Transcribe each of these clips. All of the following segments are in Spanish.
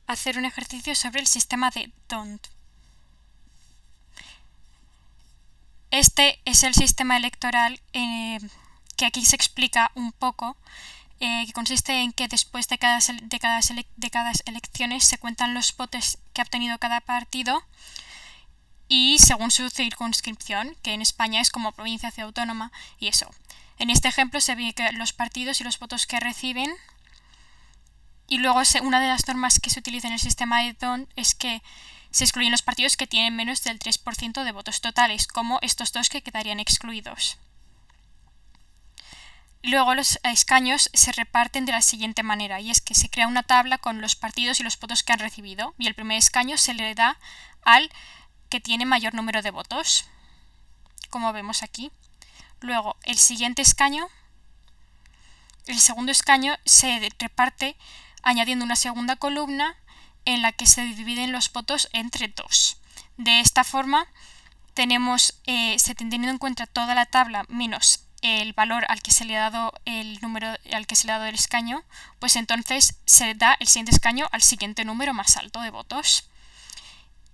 hacer un ejercicio sobre el sistema de D'Hondt. Este es el sistema electoral que aquí se explica un poco, que consiste en que después de cada elecciones se cuentan los votos que ha obtenido cada partido y según su circunscripción, que en España es como provincia ciudad autónoma, y eso. En este ejemplo se ve que los partidos y los votos que reciben, y luego una de las normas que se utiliza en el sistema de D'Hondt es que se excluyen los partidos que tienen menos del 3% de votos totales, como estos dos que quedarían excluidos. Luego los escaños se reparten de la siguiente manera, y es que se crea una tabla con los partidos y los votos que han recibido, y el primer escaño se le da al que tiene mayor número de votos, como vemos aquí. Luego el segundo escaño se reparte añadiendo una segunda columna en la que se dividen los votos entre dos. De esta forma tenemos, teniendo en cuenta toda la tabla menos el valor al que se le ha dado el número al que se le ha dado el escaño, pues entonces se da el siguiente escaño al siguiente número más alto de votos.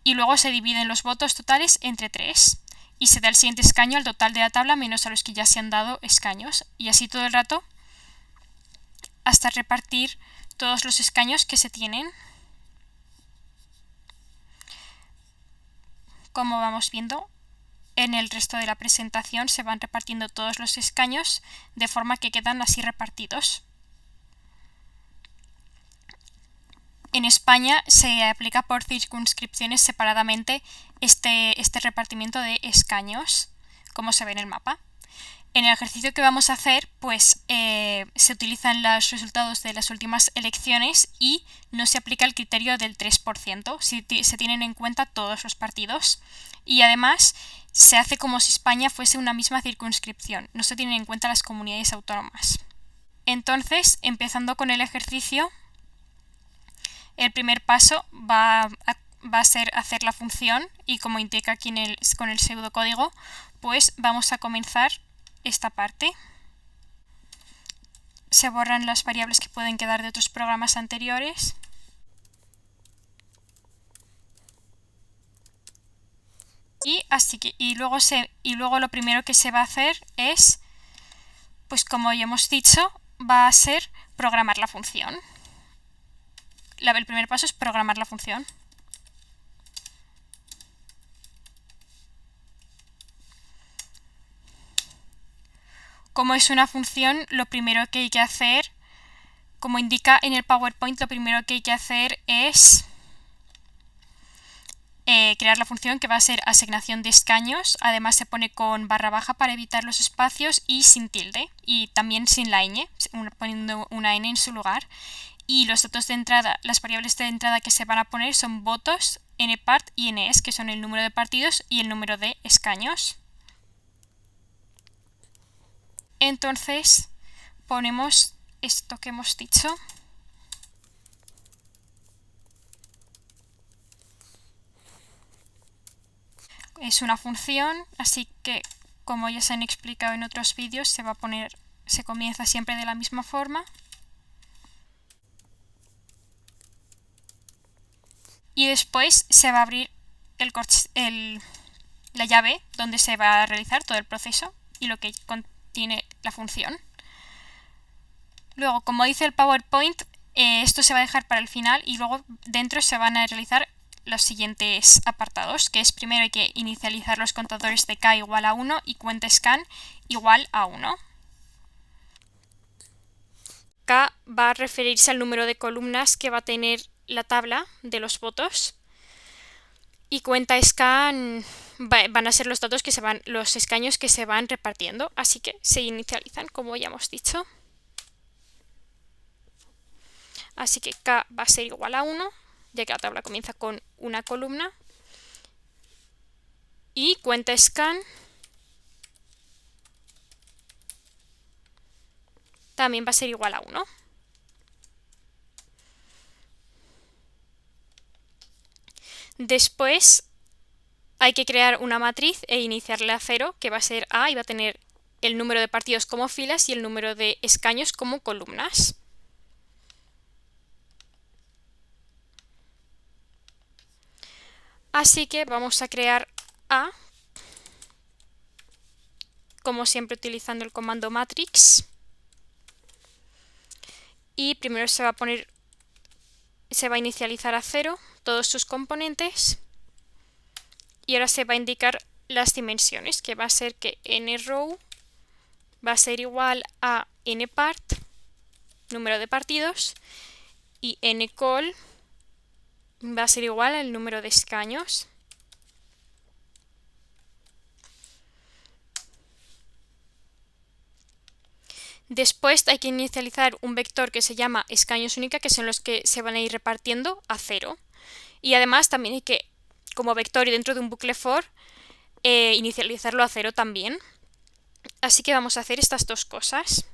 Y luego se dividen los votos totales entre 3 y se da el siguiente escaño al total de la tabla menos a los que ya se han dado escaños, y así todo el rato hasta repartir todos los escaños que se tienen. Como vamos viendo, en el resto de la presentación se van repartiendo todos los escaños de forma que quedan así repartidos. En España se aplica por circunscripciones separadamente este repartimiento de escaños, como se ve en el mapa. En el ejercicio que vamos a hacer, pues se utilizan los resultados de las últimas elecciones y no se aplica el criterio del 3%, se tienen en cuenta todos los partidos. Y además se hace como si España fuese una misma circunscripción, no se tienen en cuenta las comunidades autónomas. Entonces, empezando con el ejercicio, el primer paso va a ser hacer la función, y como indica aquí con el pseudocódigo, pues vamos a comenzar esta parte. Se borran las variables que pueden quedar de otros programas anteriores. Y luego lo primero que se va a hacer es, pues como ya hemos dicho, va a ser programar la función. El primer paso es programar la función. Como es una función, lo primero que hay que hacer, como indica en el PowerPoint, lo primero que hay que hacer es crear la función, que va a ser asignación de escaños. Además se pone con barra baja para evitar los espacios y sin tilde, y también sin la ñ, poniendo una n en su lugar. Y los datos de entrada, las variables de entrada que se van a poner son votos, npart y ns, que son el número de partidos y el número de escaños. Entonces ponemos esto que hemos dicho. Es una función, así que como ya se han explicado en otros vídeos, se comienza siempre de la misma forma. Y después se va a abrir la llave donde se va a realizar todo el proceso y lo que contiene la función. Luego, como dice el PowerPoint, esto se va a dejar para el final, y luego dentro se van a realizar los siguientes apartados, que es: primero hay que inicializar los contadores de k igual a 1 y cuenta scan igual a 1. K va a referirse al número de columnas que va a tener la tabla de los votos, y cuenta scan van a ser los datos los escaños que se van repartiendo, así que se inicializan como ya hemos dicho. Así que k va a ser igual a 1, ya que la tabla comienza con una columna, y cuenta scan también va a ser igual a 1. Después hay que crear una matriz e iniciarla a 0, que va a ser A, y va a tener el número de partidos como filas y el número de escaños como columnas. Así que vamos a crear A, como siempre utilizando el comando matrix. Y primero se va a inicializar a 0 todos sus componentes. Y ahora se va a indicar las dimensiones, que va a ser que nRow va a ser igual a nPart, número de partidos, y ncol va a ser igual al número de escaños. Después hay que inicializar un vector que se llama escaños única, que son los que se van a ir repartiendo a 0. Y además también hay que, como vector y dentro de un bucle for, inicializarlo a 0 también. Así que vamos a hacer estas dos cosas.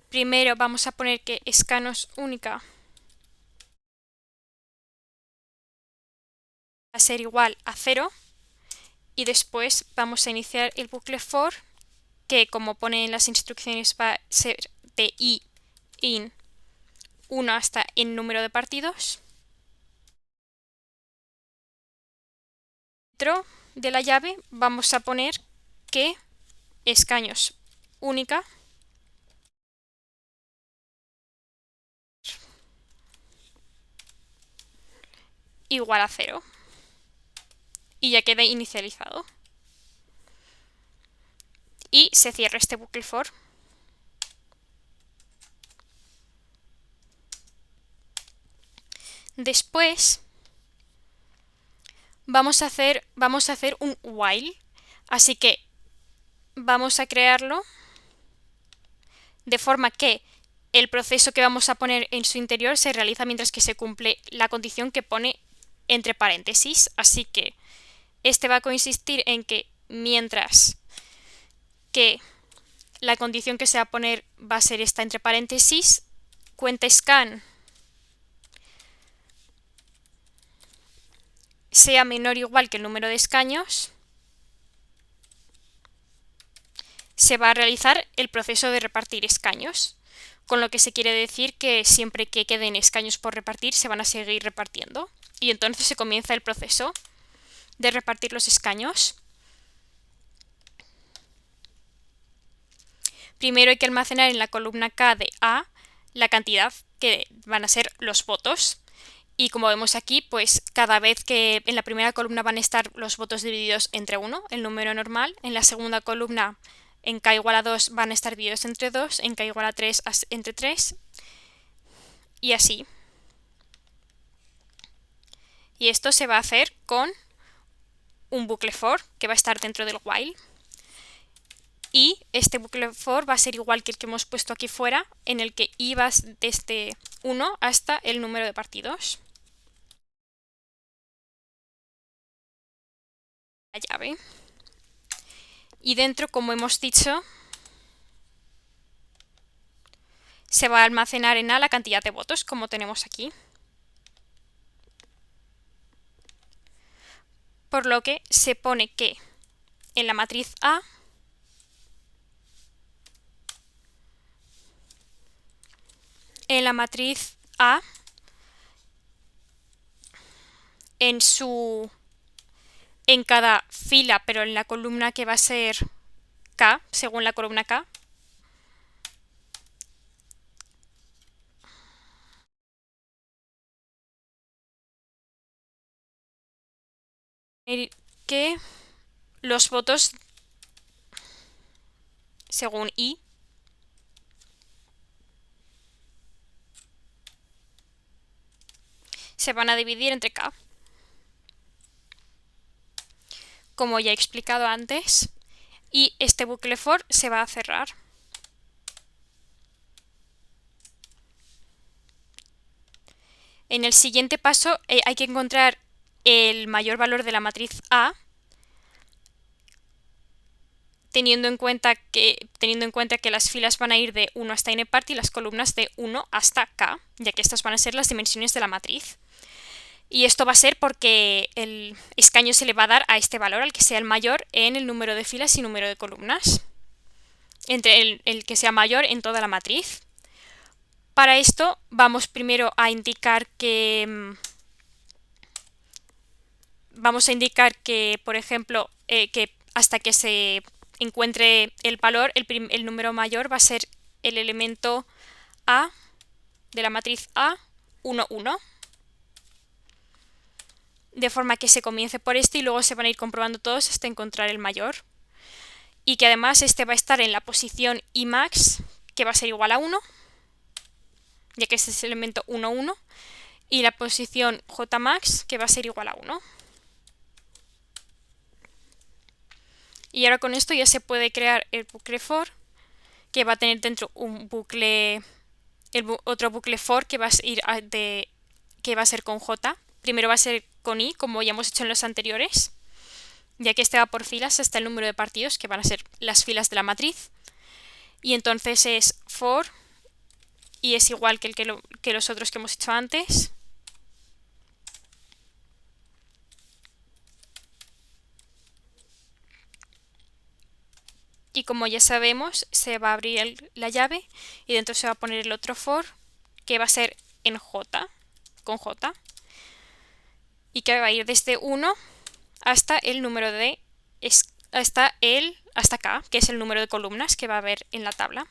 Primero vamos a poner que escaños única va a ser igual a 0. Y después vamos a iniciar el bucle for, que como pone en las instrucciones va a ser de i in 1 hasta n número de partidos. Dentro de la llave vamos a poner que escaños única igual a 0. Y ya queda inicializado. Y se cierra este bucle for. Después vamos a hacer un while. Así que vamos a crearlo de forma que el proceso que vamos a poner en su interior se realiza mientras que se cumple la condición que pone entre paréntesis. Así que este va a consistir en que mientras que la condición que se va a poner va a ser esta entre paréntesis, cuenta scan sea menor o igual que el número de escaños, se va a realizar el proceso de repartir escaños, con lo que se quiere decir que siempre que queden escaños por repartir se van a seguir repartiendo. Y entonces se comienza el proceso de repartir los escaños. Primero hay que almacenar en la columna K de A la cantidad que van a ser los votos. Y como vemos aquí, pues cada vez que en la primera columna van a estar los votos divididos entre 1, el número normal. En la segunda columna, en K igual a 2, van a estar divididos entre 2. En K igual a 3, entre 3. Y así. Y esto se va a hacer con un bucle for que va a estar dentro del while. Y este bucle for va a ser igual que el que hemos puesto aquí fuera, en el que i va desde 1 hasta el número de partidos. La llave. Y dentro, como hemos dicho, se va a almacenar en A la cantidad de votos, como tenemos aquí. Por lo que se pone que en la matriz A en cada fila, pero en la columna que va a ser K, según la columna K, que los votos según I se van a dividir entre K. Como ya he explicado antes, y este bucle for se va a cerrar. En el siguiente paso hay que encontrar el mayor valor de la matriz A, teniendo en cuenta que las filas van a ir de 1 hasta npart y las columnas de 1 hasta K, ya que estas van a ser las dimensiones de la matriz. Y esto va a ser porque el escaño se le va a dar a este valor, al que sea el mayor en el número de filas y número de columnas, entre el que sea mayor en toda la matriz. Para esto vamos primero a indicar que por ejemplo, que hasta que se encuentre el valor, el número mayor va a ser el elemento A de la matriz A, 1, 1. De forma que se comience por este y luego se van a ir comprobando todos hasta encontrar el mayor. Y que además este va a estar en la posición Imax, que va a ser igual a 1, ya que este es el elemento 1, 1. Y la posición Jmax, que va a ser igual a 1. Y ahora con esto ya se puede crear el bucle for, que va a tener dentro un bucle, otro bucle for que va a ser con J. Primero va a ser con I, como ya hemos hecho en los anteriores, ya que este va por filas hasta el número de partidos, que van a ser las filas de la matriz. Y entonces es for, y es igual que los otros que hemos hecho antes. Y como ya sabemos, se va a abrir la llave y dentro se va a poner el otro for, que va a ser en J, con J, y que va a ir desde 1 hasta el número de hasta K, que es el número de columnas que va a haber en la tabla.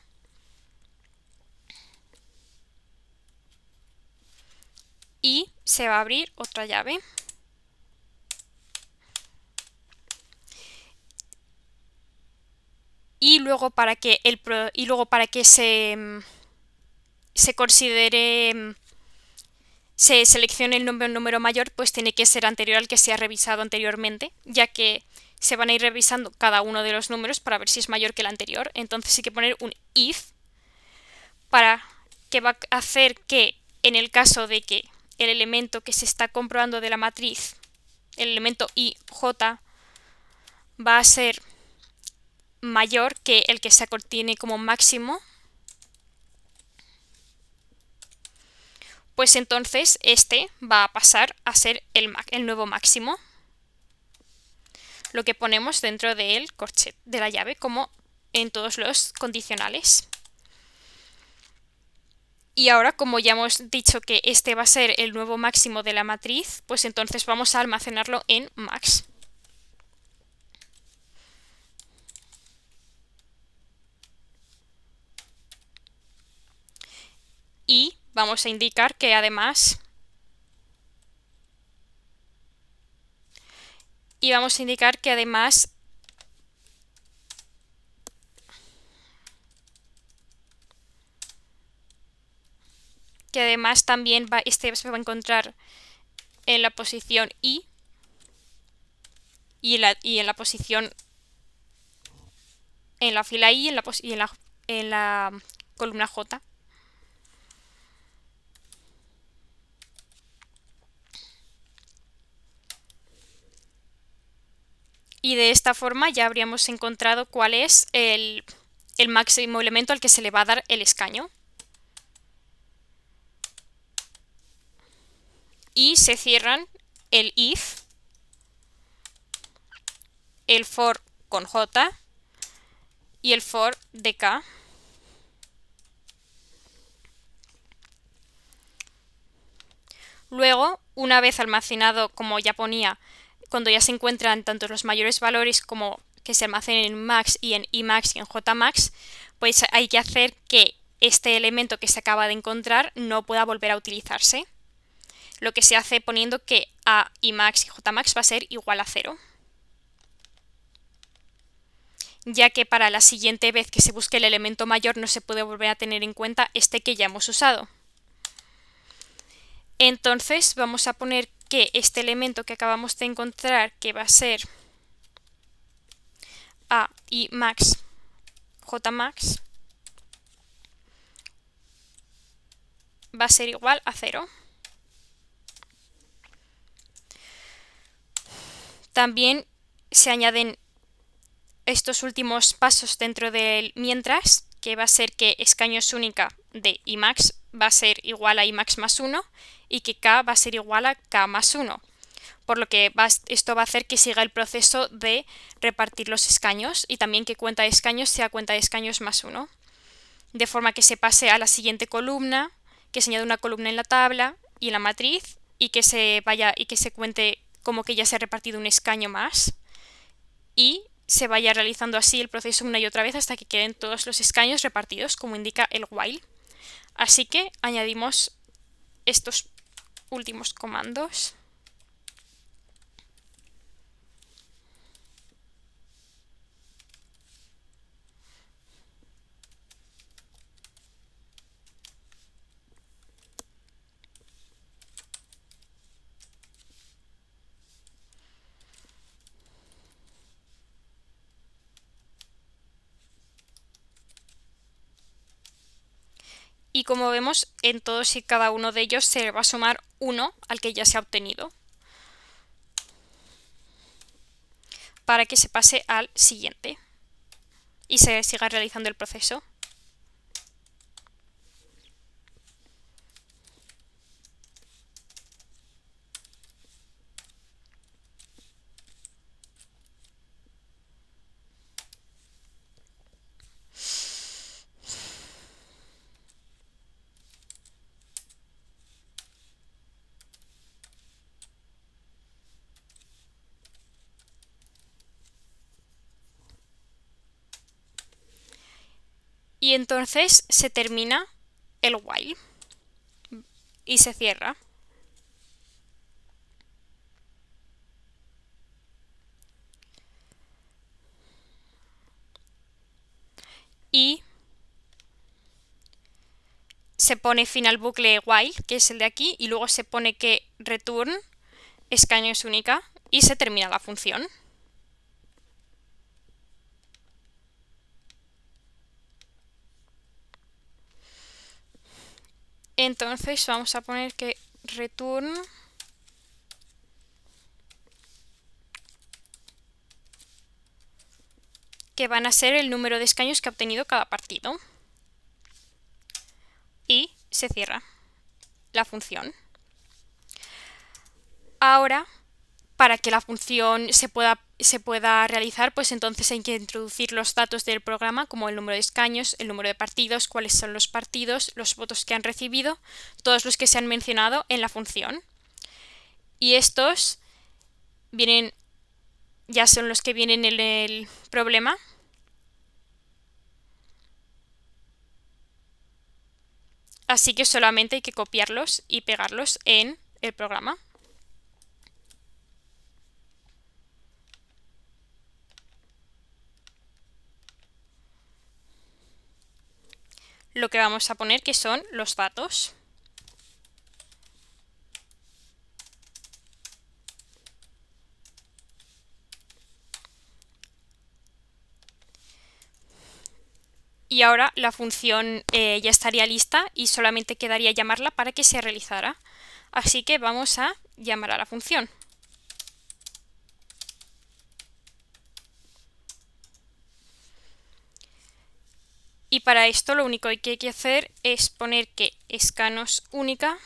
Y se va a abrir otra llave. Y luego para que se considere, se seleccione el número mayor, pues tiene que ser anterior al que se ha revisado anteriormente, ya que se van a ir revisando cada uno de los números para ver si es mayor que el anterior. Entonces hay que poner un if que va a hacer que en el caso de que el elemento que se está comprobando de la matriz, el elemento IJ, va a ser mayor que el que se tiene como máximo, pues entonces este va a pasar a ser el nuevo máximo. Lo que ponemos dentro del corchet de la llave, como en todos los condicionales. Y ahora, como ya hemos dicho que este va a ser el nuevo máximo de la matriz, pues entonces vamos a almacenarlo en max. Y vamos a indicar que además también este se va a encontrar en la posición I y en la posición, en la fila I y en la columna J. Y de esta forma ya habríamos encontrado cuál es el máximo elemento al que se le va a dar el escaño. Y se cierran el if, el for con J y el for de K. Luego, una vez almacenado, como ya ponía, cuando ya se encuentran tanto los mayores valores como que se almacenen en max y en Imax y en Jmax, pues hay que hacer que este elemento que se acaba de encontrar no pueda volver a utilizarse. Lo que se hace poniendo que a Imax y Jmax va a ser igual a 0. Ya que para la siguiente vez que se busque el elemento mayor no se puede volver a tener en cuenta este que ya hemos usado. Entonces vamos a poner que este elemento que acabamos de encontrar, que va a ser a Imax, Jmax, va a ser igual a 0. También se añaden estos últimos pasos dentro del mientras, que va a ser que escaños única de Imax va a ser igual a Imax más 1 y que K va a ser igual a K más 1. Por lo que esto va a hacer que siga el proceso de repartir los escaños y también que cuenta de escaños sea cuenta de escaños más 1. De forma que se pase a la siguiente columna que se añade una columna en la tabla y en la matriz y que se vaya y que se cuente como que ya se ha repartido un escaño más y se vaya realizando así el proceso una y otra vez hasta que queden todos los escaños repartidos, como indica el while. Así que añadimos estos últimos comandos. Y como vemos, en todos y cada uno de ellos se va a sumar 1 al que ya se ha obtenido, para que se pase al siguiente y se siga realizando el proceso. Y entonces se termina el while y se cierra. Y se pone fin al bucle while, que es el de aquí, y luego se pone que return escaño es única y se termina la función. Entonces vamos a poner que return que van a ser el número de escaños que ha obtenido cada partido. Y se cierra la función. Ahora, para que la función se pueda realizar, pues entonces hay que introducir los datos del programa, como el número de escaños, el número de partidos, cuáles son los partidos, los votos que han recibido, todos los que se han mencionado en la función. Y estos ya son los que vienen en el problema. Así que solamente hay que copiarlos y pegarlos en el programa. Lo que vamos a poner que son los datos. Y ahora la función ya estaría lista y solamente quedaría llamarla para que se realizara. Así que vamos a llamar a la función. Y para esto lo único que hay que hacer es poner que escanos única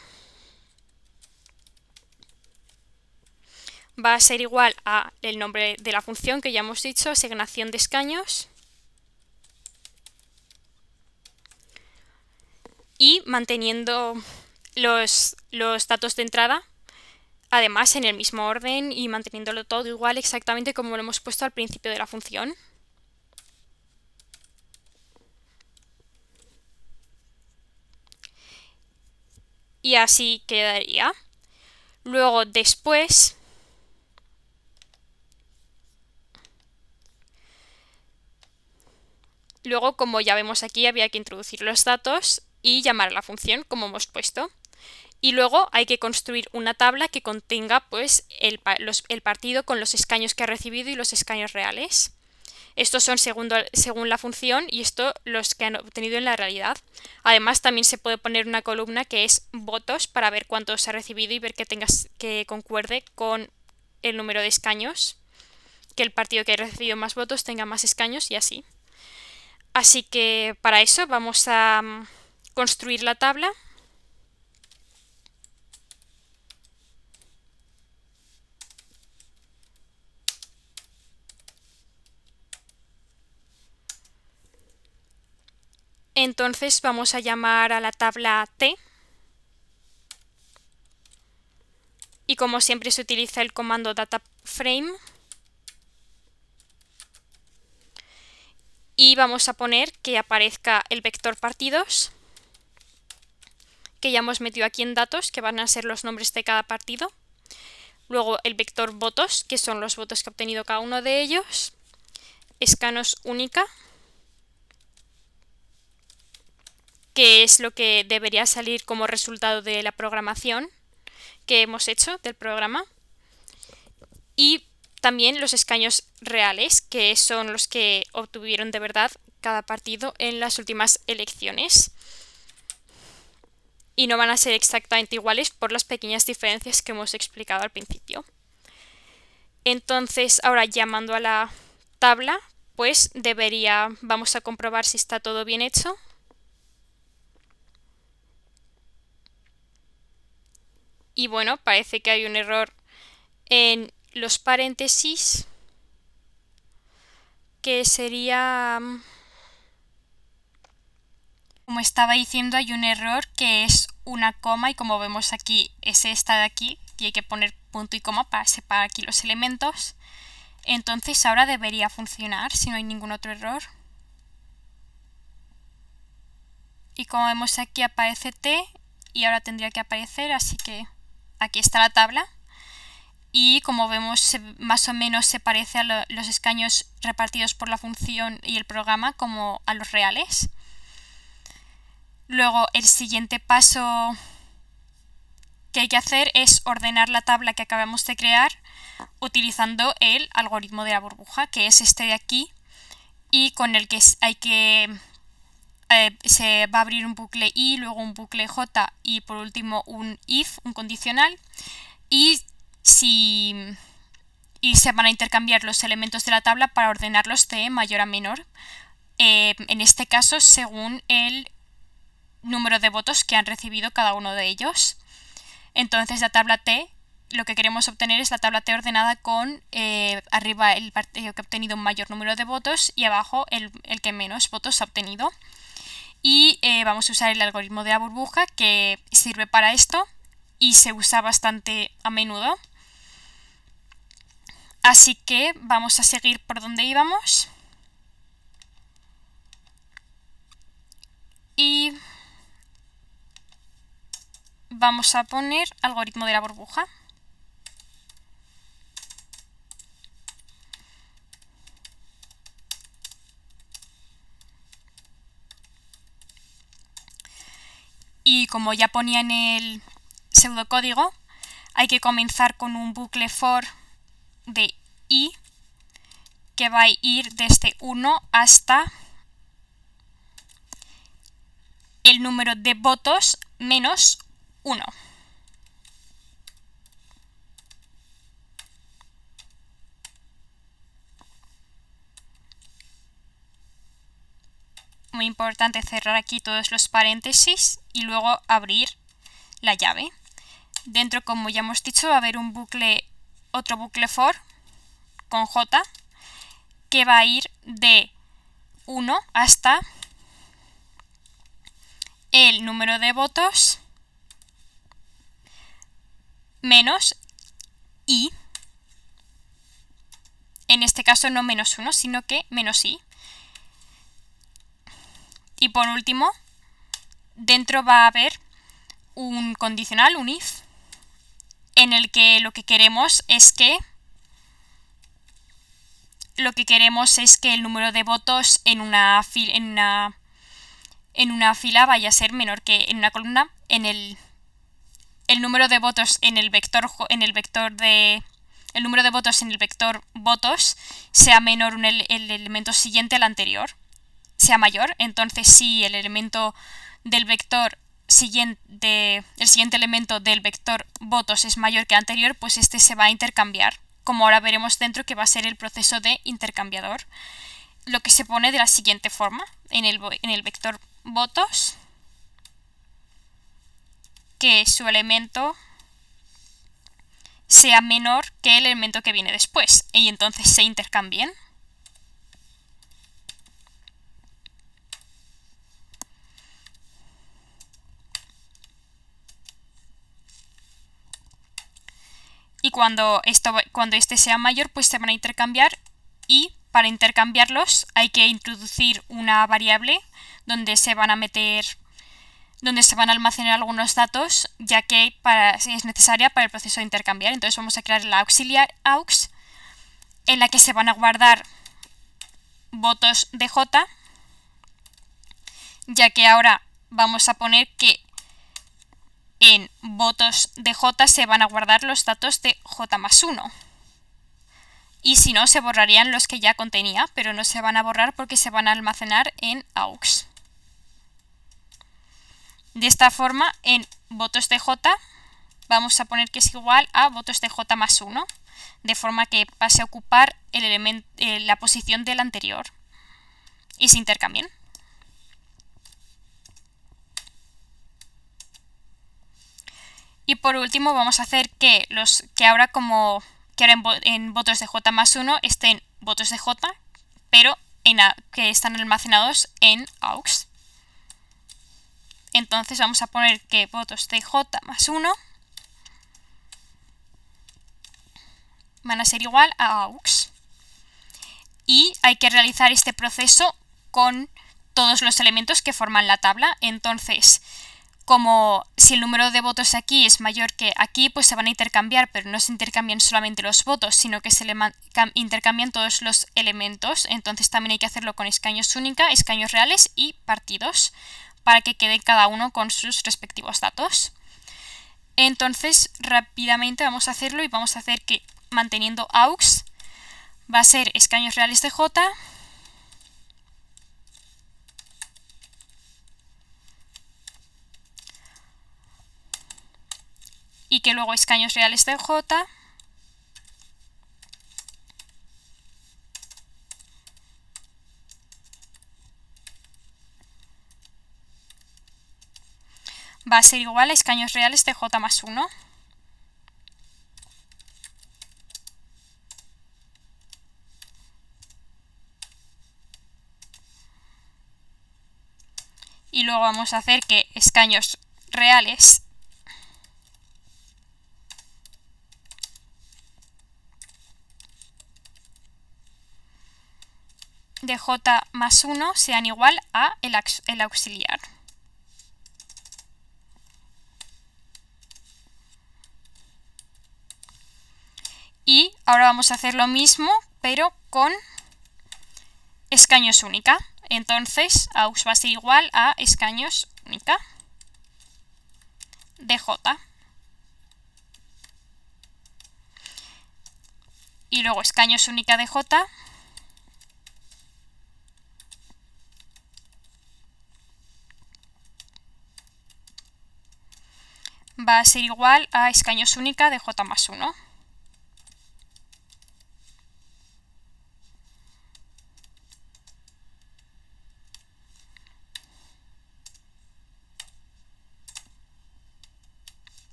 va a ser igual a el nombre de la función que ya hemos dicho, asignación de escaños. Y manteniendo los datos de entrada, además en el mismo orden y manteniéndolo todo igual exactamente como lo hemos puesto al principio de la función. Y así quedaría. Luego después como ya vemos aquí, había que introducir los datos y llamar a la función como hemos puesto. Y luego hay que construir una tabla que contenga pues el partido con los escaños que ha recibido y los escaños reales. Estos son según la función y esto los que han obtenido en la realidad. Además también se puede poner una columna que es votos para ver cuántos ha recibido y ver que concuerde con el número de escaños, que el partido que ha recibido más votos tenga más escaños y así. Así que para eso vamos a construir la tabla. Entonces vamos a llamar a la tabla T como siempre se utiliza el comando dataframe. Y vamos a poner que aparezca el vector partidos, que ya hemos metido aquí en datos, que van a ser los nombres de cada partido. Luego el vector votos, que son los votos que ha obtenido cada uno de ellos. Escanos única, que es lo que debería salir como resultado de la programación que hemos hecho del programa. Y también los escaños reales, que son los que obtuvieron de verdad cada partido en las últimas elecciones. Y no van a ser exactamente iguales por las pequeñas diferencias que hemos explicado al principio. Entonces, ahora llamando a la tabla, pues vamos a comprobar si está todo bien hecho. Y bueno, parece que hay un error en los paréntesis, que sería... Como estaba diciendo, hay un error que es una coma y como vemos aquí es esta de aquí y hay que poner punto y coma para separar aquí los elementos. Entonces ahora debería funcionar si no hay ningún otro error. Y como vemos aquí aparece T y ahora tendría que aparecer, así que aquí está la tabla. Y como vemos más o menos se parece a los escaños repartidos por la función y el programa como a los reales. Luego el siguiente paso que hay que hacer es ordenar la tabla que acabamos de crear utilizando el algoritmo de la burbuja, que es este de aquí y con el que se va a abrir un bucle i, luego un bucle j y por último un if, un condicional, y se van a intercambiar los elementos de la tabla para ordenarlos de mayor a menor, en este caso según el número de votos que han recibido cada uno de ellos. Entonces la tabla T, lo que queremos obtener es la tabla T ordenada con arriba el partido que ha obtenido un mayor número de votos y abajo el que menos votos ha obtenido. Y vamos a usar el algoritmo de la burbuja, que sirve para esto y se usa bastante a menudo. Así que vamos a seguir por donde íbamos. Y vamos a poner algoritmo de la burbuja. Y como ya ponía en el pseudocódigo, hay que comenzar con un bucle for de i que va a ir desde 1 hasta el número de votos menos 1. Muy importante cerrar aquí todos los paréntesis y luego abrir la llave. Dentro, como ya hemos dicho, va a haber otro bucle for con j que va a ir de 1 hasta el número de votos menos i. En este caso no menos 1, sino que menos i. Y por último, dentro va a haber un condicional, un if, en el que lo que queremos es que el número de votos en una fila vaya a ser menor que en una columna, el número de votos en el vector votos sea menor el elemento siguiente al anterior, sea mayor. Entonces si el elemento del vector el siguiente elemento del vector votos es mayor que el anterior, pues este se va a intercambiar, como ahora veremos dentro, que va a ser el proceso de intercambiador, lo que se pone de la siguiente forma: en el vector votos, que su elemento sea menor que el elemento que viene después, y entonces se intercambien. cuando este sea mayor, pues se van a intercambiar, y para intercambiarlos hay que introducir una variable donde se van a almacenar algunos datos, ya que es necesaria para el proceso de intercambiar. Entonces vamos a crear la auxiliar aux, en la que se van a guardar votos de J, ya que ahora vamos a poner que en votos de J se van a guardar los datos de J más 1. Y si no, se borrarían los que ya contenía, pero no se van a borrar porque se van a almacenar en aux. De esta forma, en votos de J vamos a poner que es igual a votos de J más 1, de forma que pase a ocupar la posición del anterior y se intercambien. Y por último vamos a hacer que ahora en votos de J más 1 estén votos de J, pero que están almacenados en aux. Entonces vamos a poner que votos de J más 1 van a ser igual a aux. Y hay que realizar este proceso con todos los elementos que forman la tabla. Entonces, como si el número de votos aquí es mayor que aquí, pues se van a intercambiar, pero no se intercambian solamente los votos, sino que se intercambian todos los elementos. Entonces también hay que hacerlo con escaños única, escaños reales y partidos, para que quede cada uno con sus respectivos datos. Entonces rápidamente vamos a hacerlo y vamos a hacer que, manteniendo aux, va a ser escaños reales de J, y que luego escaños reales de J va a ser igual a escaños reales de J más 1. Y luego vamos a hacer que escaños reales de J más 1 sean igual a el auxiliar. Y ahora vamos a hacer lo mismo, pero con escaños única. Entonces aux va a ser igual a escaños única de J. Y luego escaños única de J va a ser igual a escaños única de J más 1.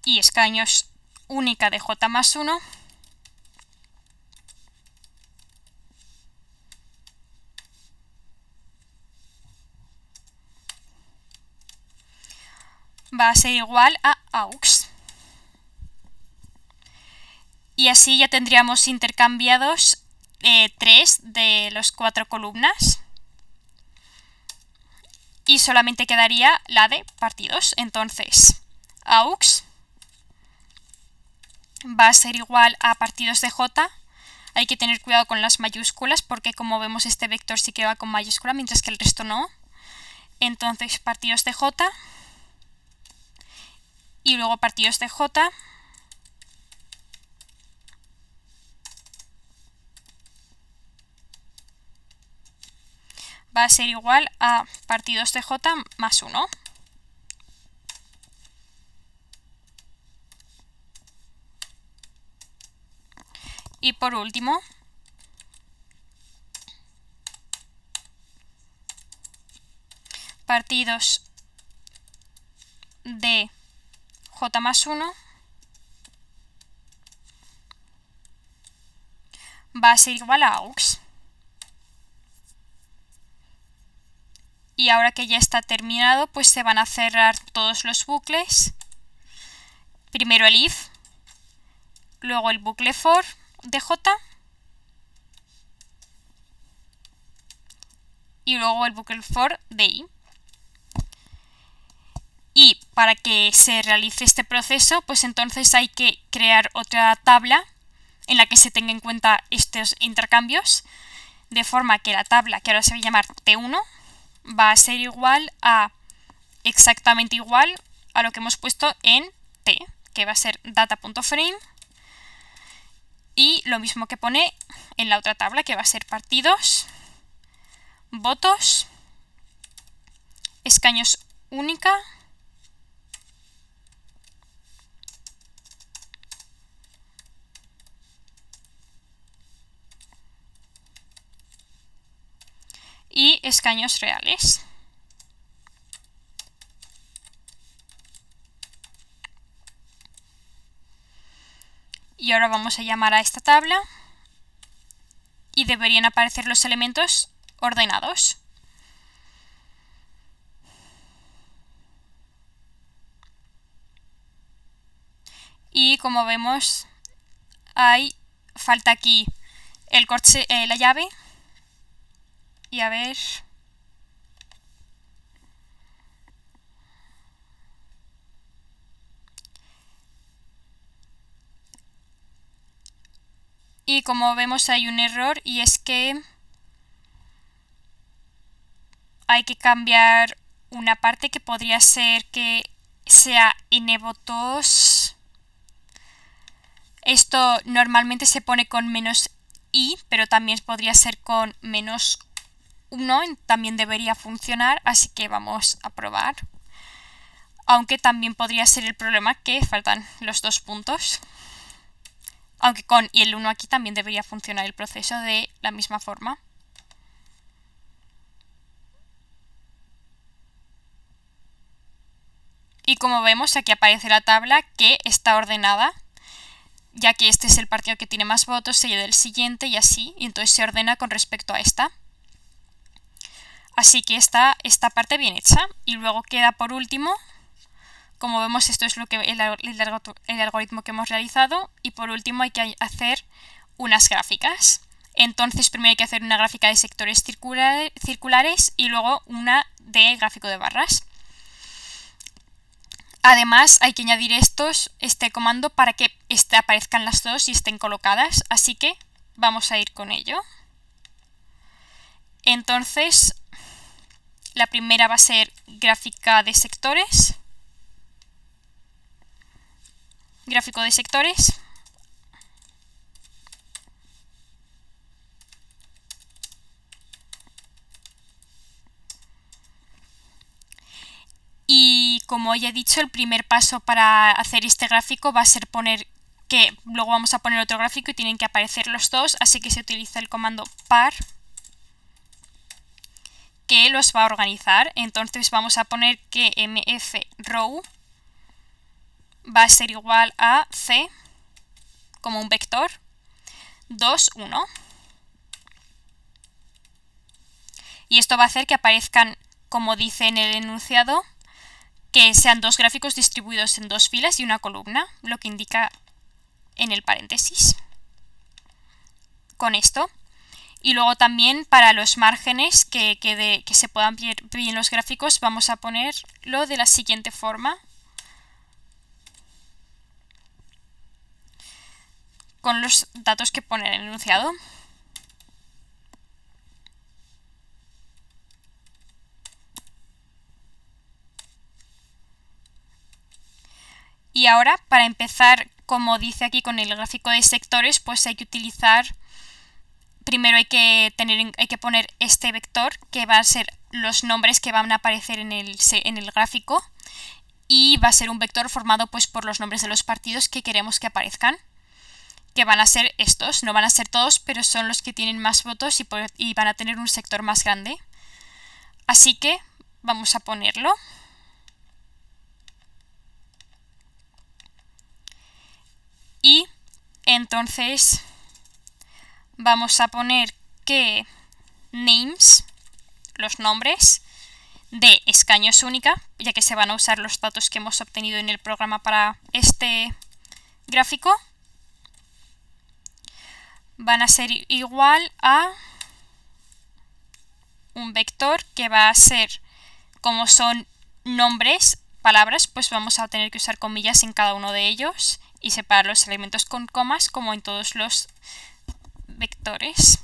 Y escaños única de J más 1 va a ser igual a aux. Y así ya tendríamos intercambiados 3 de las 4 columnas. Y solamente quedaría la de partidos. Entonces, aux va a ser igual a partidos de J. Hay que tener cuidado con las mayúsculas porque, como vemos, este vector sí que va con mayúscula, mientras que el resto no. Entonces, partidos de J y luego partidos de J va a ser igual a partidos de J más 1. Y por último, partidos de J más 1 va a ser igual a aux. Y ahora que ya está terminado, pues se van a cerrar todos los bucles. Primero el if, luego el bucle for de j y luego el bucle for de i. Y para que se realice este proceso, pues entonces hay que crear otra tabla en la que se tenga en cuenta estos intercambios, de forma que la tabla, que ahora se va a llamar T1, va a ser exactamente igual a lo que hemos puesto en T, que va a ser data.frame, y lo mismo que pone en la otra tabla, que va a ser partidos, votos, escaños única, y escaños reales. Y ahora vamos a llamar a esta tabla y deberían aparecer los elementos ordenados. Y como vemos, falta aquí la llave. Y a ver... Y como vemos hay un error, y es que hay que cambiar una parte que podría ser que sea nvotos. Esto normalmente se pone con -i, pero también podría ser con -1, también debería funcionar, así que vamos a probar. Aunque también podría ser el problema que faltan los 2 puntos. Aunque con y el 1 aquí también debería funcionar el proceso de la misma forma. Y como vemos, aquí aparece la tabla que está ordenada, ya que este es el partido que tiene más votos, seguido del siguiente y así, y entonces se ordena con respecto a esta. Así que está esta parte bien hecha. Y luego queda por último, como vemos, esto es el algoritmo que hemos realizado, y por último hay que hacer unas gráficas. Entonces primero hay que hacer una gráfica de sectores circulares y luego una de gráfico de barras. Además hay que añadir este comando para que aparezcan las dos y estén colocadas, así que vamos a ir con ello. Entonces la primera va a ser gráfica de sectores. Gráfico de sectores. Y como ya he dicho, el primer paso para hacer este gráfico va a ser luego vamos a poner otro gráfico y tienen que aparecer los dos, así que se utiliza el comando par, que los va a organizar. Entonces vamos a poner que mfrow va a ser igual a c, como un vector, 2, 1. Y esto va a hacer que aparezcan, como dice en el enunciado, que sean dos gráficos distribuidos en 2 filas y una columna, lo que indica en el paréntesis. Con esto. Y luego también para los márgenes, que se puedan ver bien los gráficos, vamos a ponerlo de la siguiente forma. Con los datos que pone en el enunciado. Y ahora, para empezar, como dice aquí con el gráfico de sectores, pues hay que utilizar, primero hay que poner este vector, que va a ser los nombres que van a aparecer en el gráfico, y va a ser un vector formado pues por los nombres de los partidos que queremos que aparezcan, que van a ser estos, no van a ser todos, pero son los que tienen más votos y van a tener un sector más grande. Así que vamos a ponerlo. Y entonces vamos a poner que names, los nombres de escaños única, ya que se van a usar los datos que hemos obtenido en el programa para este gráfico. van a ser igual a un vector que va a ser, como son nombres, palabras, pues vamos a tener que usar comillas en cada uno de ellos y separar los elementos con comas como en todos los vectores.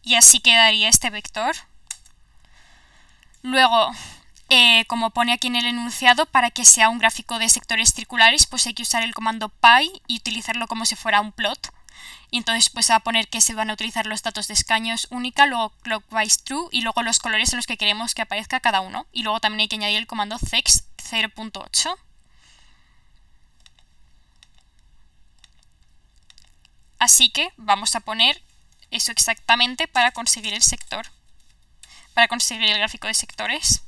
Y así quedaría este vector. Luego, como pone aquí en el enunciado, para que sea un gráfico de sectores circulares, pues hay que usar el comando py y utilizarlo como si fuera un plot. Y entonces pues va a poner que se van a utilizar los datos de escaños única, luego clockwise true y luego los colores en los que queremos que aparezca cada uno. Y luego también hay que añadir el comando cex 0.8. Así que vamos a poner eso exactamente para conseguir el sector, para conseguir el gráfico de sectores.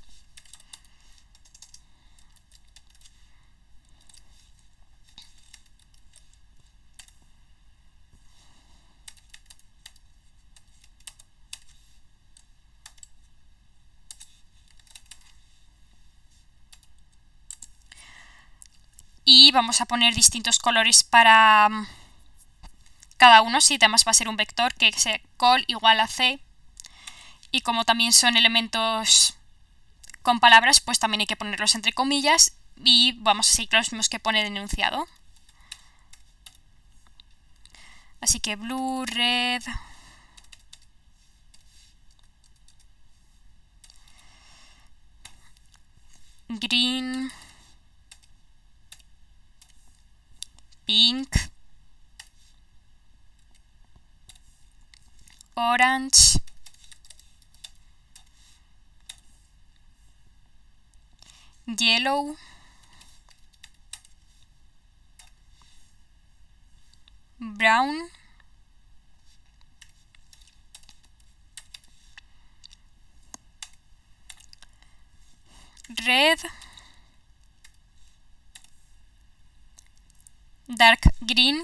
Y vamos a poner distintos colores para cada uno, si además va a ser un vector que sea col igual a c. Y como también son elementos con palabras, pues también hay que ponerlos entre comillas y vamos a seguir los mismos que pone el enunciado. Así que blue, red, green, pink, orange, yellow, brown, red, dark green,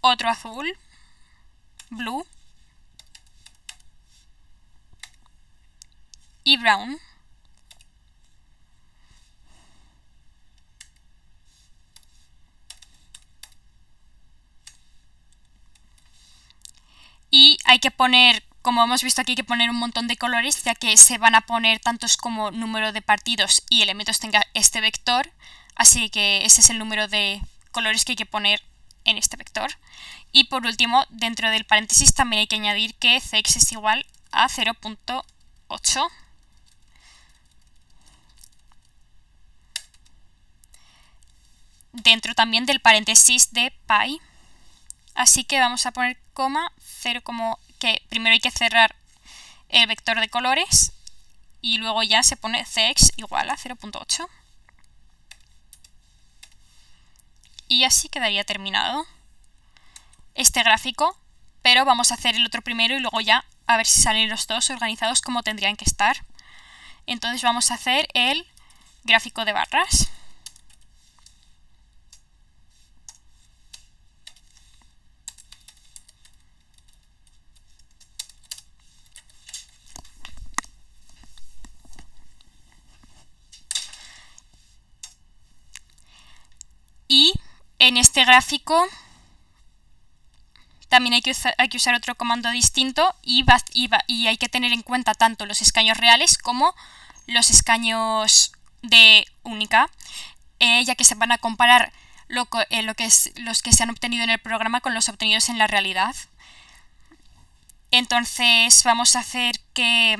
otro azul, blue y brown. Y hay que poner, como hemos visto aquí, hay que poner un montón de colores, ya que se van a poner tantos como número de partidos y elementos tenga este vector. Así que ese es el número de colores que hay que poner en este vector. Y por último, dentro del paréntesis también hay que añadir que cex es igual a 0.8. Dentro también del paréntesis de py. Así que vamos a poner coma 0, como que primero hay que cerrar el vector de colores y luego ya se pone cex igual a 0.8. Y así quedaría terminado este gráfico, pero vamos a hacer el otro primero y luego ya a ver si salen los dos organizados como tendrían que estar. Entonces vamos a hacer el gráfico de barras. Y en este gráfico también hay que usar otro comando distinto y hay que tener en cuenta tanto los escaños reales como los escaños de única, ya que se van a comparar los que se han obtenido en el programa con los obtenidos en la realidad. Entonces vamos a hacer que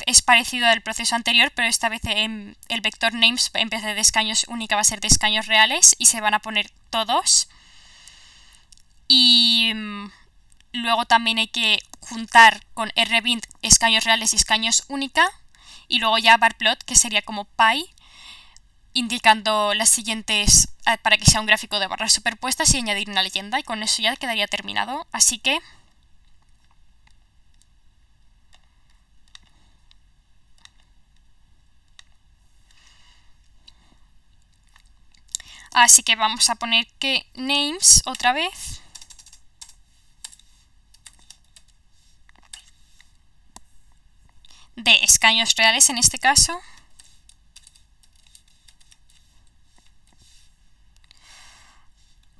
es parecido al proceso anterior, pero esta vez el vector names en vez de escaños única va a ser de escaños reales y se van a poner todos. Y luego también hay que juntar con rbint escaños reales y escaños única y luego ya barplot, que sería como py, indicando las siguientes para que sea un gráfico de barras superpuestas y añadir una leyenda, y con eso ya quedaría terminado. Así que Así que vamos a poner que names otra vez. De escaños reales en este caso.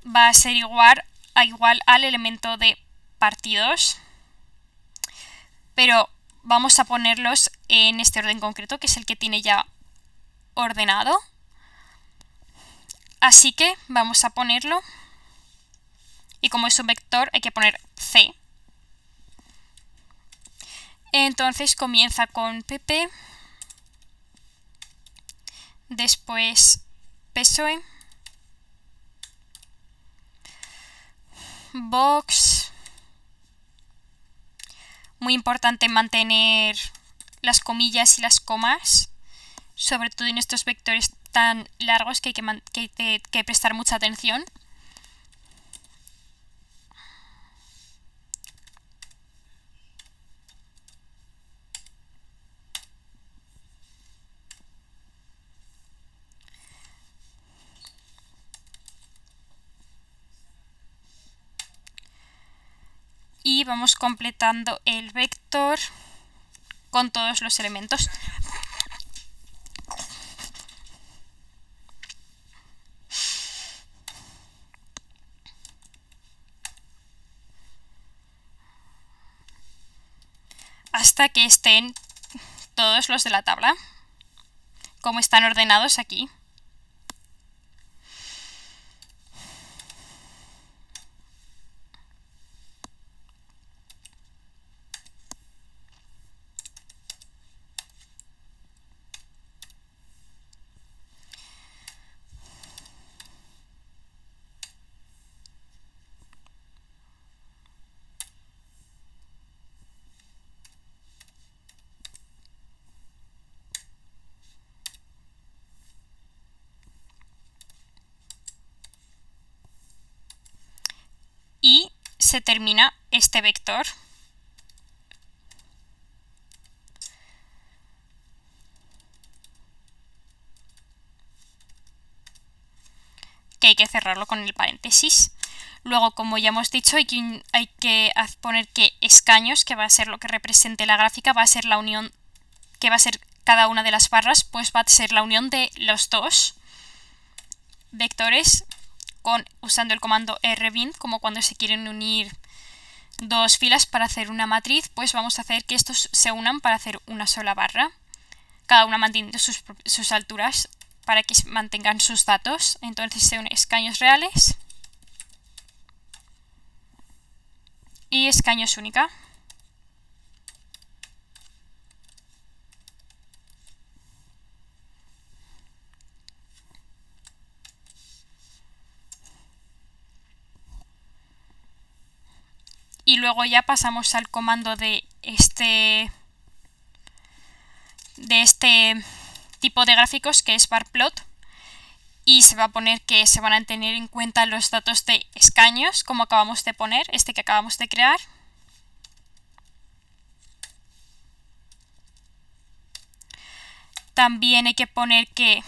Va a ser igual al elemento de partidos. Pero vamos a ponerlos en este orden concreto, que es el que tiene ya ordenado. Así que vamos a ponerlo. Y como es un vector, hay que poner C. Entonces comienza con pp, después PSOE, box. Muy importante mantener las comillas y las comas, sobre todo en estos vectores tan largos que hay que prestar mucha atención. Y vamos completando el vector con todos los elementos. Hasta que estén todos los de la tabla, como están ordenados aquí. Y se termina este vector. Que hay que cerrarlo con el paréntesis. Luego, como ya hemos dicho, hay que poner que escaños, que va a ser lo que represente la gráfica, va a ser la unión, que va a ser cada una de las barras, pues va a ser la unión de los dos vectores usando el comando rbind, como cuando se quieren unir dos filas para hacer una matriz, pues vamos a hacer que estos se unan para hacer una sola barra, cada una manteniendo sus alturas para que mantengan sus datos. Entonces se unen escaños reales y escaños única. Y luego ya pasamos al comando de este tipo de gráficos, que es barplot, y se va a poner que se van a tener en cuenta los datos de escaños, como acabamos de poner, este que acabamos de crear. También hay que poner que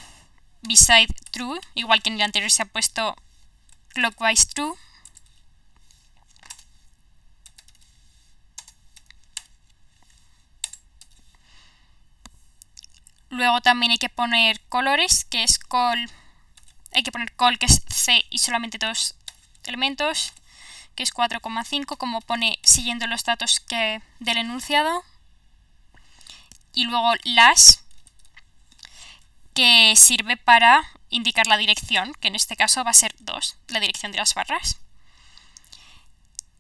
beside true, igual que en el anterior se ha puesto clockwise true. Luego también hay que poner colores, que es col. Hay que poner col, que es C y solamente dos elementos, que es 4,5, como pone siguiendo los datos del enunciado. Y luego las, que sirve para indicar la dirección, que en este caso va a ser 2, la dirección de las barras.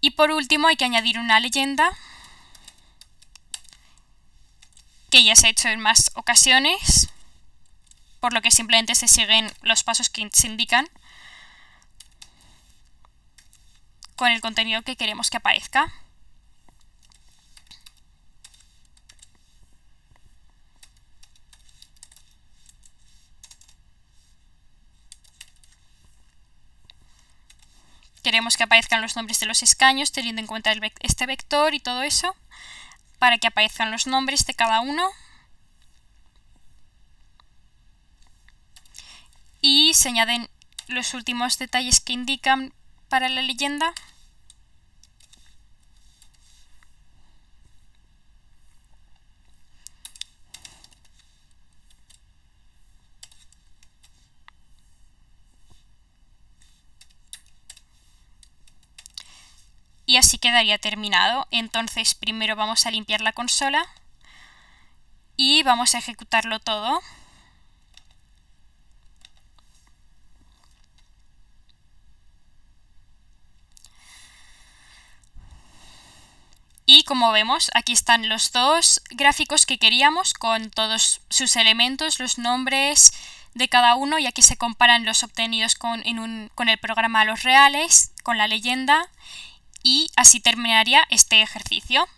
Y por último hay que añadir una leyenda, que ya se ha hecho en más ocasiones, por lo que simplemente se siguen los pasos que se indican con el contenido que queremos que aparezca. Queremos que aparezcan los nombres de los escaños teniendo en cuenta este vector y todo eso, para que aparezcan los nombres de cada uno. Y se añaden los últimos detalles que indican para la leyenda. Y así quedaría terminado. Entonces primero vamos a limpiar la consola y vamos a ejecutarlo todo. Y como vemos, aquí están los dos gráficos que queríamos con todos sus elementos, los nombres de cada uno, y aquí se comparan los obtenidos con el programa a los reales, con la leyenda, y así terminaría este ejercicio.